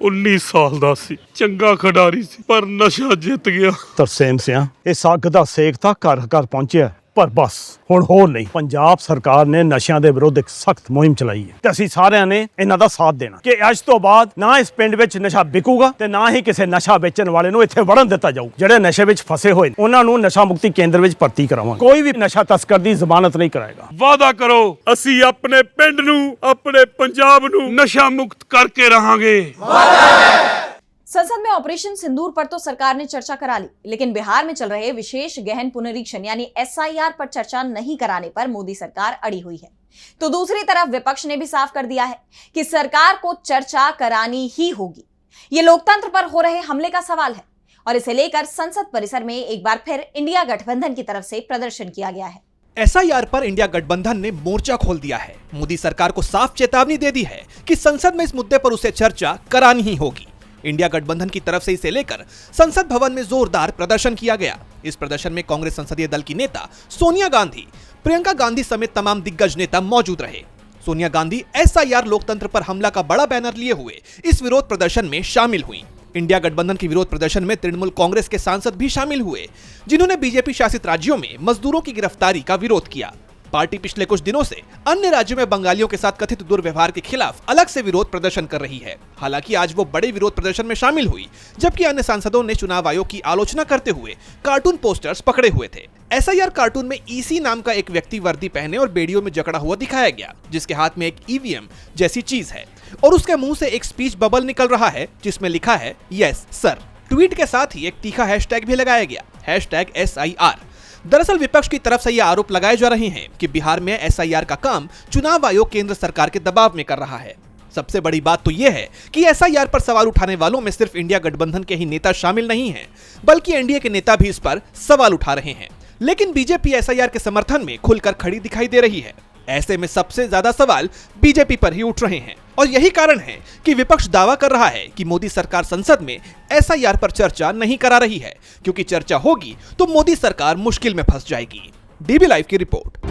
19 ਸਾਲ ਦਾ ਸੀ, ਚੰਗਾ ਖਿਡਾਰੀ ਸੀ, ਪਰ ਨਸ਼ਾ ਜਿੱਤ ਗਿਆ। ਤਰਸੇਮ ਸਿਆ ਇਸ ਅੱਗ ਦਾ ਸੇਕ ਤਾਂ ਘਰ ਘਰ ਪਹੁੰਚਿਆ, ਪਰ ਬਸ ਹੁਣ ਹੋਰ ਨਹੀਂ। ਪੰਜਾਬ ਸਰਕਾਰ ਨੇ ਨਸ਼ਿਆਂ ਦੇ ਵਿਰੁੱਧ ਇੱਕ ਸਖਤ ਮੁਹਿੰਮ ਚਲਾਈ ਹੈ ਤੇ ਅਸੀਂ ਸਾਰਿਆਂ ਨੇ ਇਹਨਾਂ ਦਾ ਸਾਥ ਦੇਣਾ ਕਿ ਅੱਜ ਤੋਂ ਬਾਅਦ ਨਾ ਇਸ ਪਿੰਡ ਵਿੱਚ ਨਸ਼ਾ ਵਿਕੂਗਾ ਤੇ ਨਾ ਹੀ ਕਿਸੇ ਨਸ਼ਾ ਵੇਚਣ ਵਾਲੇ ਨੂੰ ਇੱਥੇ ਵੜਨ ਦਿੱਤਾ ਜਾਊ। ਜਿਹੜੇ ਨਸ਼ੇ ਵਿੱਚ ਫਸੇ ਹੋਏ ਨੇ ਉਹਨਾਂ ਨੂੰ ਨਸ਼ਾ ਮੁਕਤੀ ਕੇਂਦਰ ਵਿੱਚ ਭਰਤੀ ਕਰਾਵਾਂਗੇ। ਕੋਈ ਵੀ ਨਸ਼ਾ ਤਸਕਰ ਦੀ ਜ਼ਮਾਨਤ ਨਹੀਂ ਕਰਾਏਗਾ। ਵਾਅਦਾ ਕਰੋ ਅਸੀਂ ਆਪਣੇ ਪਿੰਡ ਨੂੰ, ਆਪਣੇ ਪੰਜਾਬ ਨੂੰ नशा मुक्त करके रहेंगे। संसद में ऑपरेशन सिंदूर पर तो सरकार ने चर्चा करा ली, लेकिन बिहार में चल रहे विशेष गहन पुनरीक्षण यानी एसआईआर पर चर्चा नहीं कराने पर मोदी सरकार अड़ी हुई है। तो दूसरी तरफ विपक्ष ने भी साफ कर दिया है कि सरकार को चर्चा करानी ही होगी। ये लोकतंत्र पर हो रहे हमले का सवाल है और इसे लेकर संसद परिसर में एक बार फिर इंडिया गठबंधन की तरफ से प्रदर्शन किया गया है। एसआईआर पर इंडिया गठबंधन ने मोर्चा खोल दिया है। मोदी सरकार को साफ चेतावनी दे दी है कि संसद में इस मुद्दे पर उसे चर्चा करानी ही होगी। इंडिया गठबंधन की तरफ से इसे लेकर संसद भवन में जोरदार प्रदर्शन किया गया। इस प्रदर्शन में कांग्रेस संसदीय दल की नेता सोनिया गांधी, प्रियंका गांधी समेत तमाम दिग्गज नेता मौजूद रहे। सोनिया गांधी एसआईआर लोकतंत्र पर हमला का बड़ा बैनर लिए हुए इस विरोध प्रदर्शन में शामिल हुई। इंडिया गठबंधन के विरोध प्रदर्शन में तृणमूल कांग्रेस के सांसद भी शामिल हुए, जिन्होंने बीजेपी शासित राज्यों में मजदूरों की गिरफ्तारी का विरोध किया। पार्टी पिछले कुछ दिनों से अन्य राज्यों में बंगालियों के साथ कथित दुर्व्यवहार के खिलाफ अलग से विरोध प्रदर्शन कर रही है। हालांकि आज वो बड़े विरोध प्रदर्शन में शामिल हुई, जबकि अन्य सांसदों ने चुनाव आयोग की आलोचना करते हुए कार्टून पोस्टर्स पकड़े हुए थे। एसआईआर कार्टून में ईसी नाम का एक व्यक्ति वर्दी पहने और बेड़ियों में जकड़ा हुआ दिखाया गया, जिसके हाथ में एक ईवीएम जैसी चीज है और उसके मुंह से एक स्पीच बबल निकल रहा है जिसमें लिखा है यस सर। ट्वीट के साथ ही एक तीखा हैशटैग भी लगाया गया, #SIR। दरअसल विपक्ष की तरफ से यह आरोप लगाए जा रहे हैं कि बिहार में एसआईआर का काम चुनाव आयोग केंद्र सरकार के दबाव में कर रहा है। सबसे बड़ी बात तो यह है कि एसआईआर पर सवाल उठाने वालों में सिर्फ इंडिया गठबंधन के ही नेता शामिल नहीं हैं, बल्कि एनडीए के नेता भी इस पर सवाल उठा रहे हैं। लेकिन बीजेपी एसआईआर के समर्थन में खुलकर खड़ी दिखाई दे रही है। ऐसे में सबसे ज्यादा सवाल बीजेपी पर ही उठ रहे हैं और यही कारण है कि विपक्ष दावा कर रहा है कि मोदी सरकार संसद में एसआईआर पर चर्चा नहीं करा रही है, क्योंकि चर्चा होगी तो मोदी सरकार मुश्किल में फंस जाएगी। डीबी लाइव की रिपोर्ट।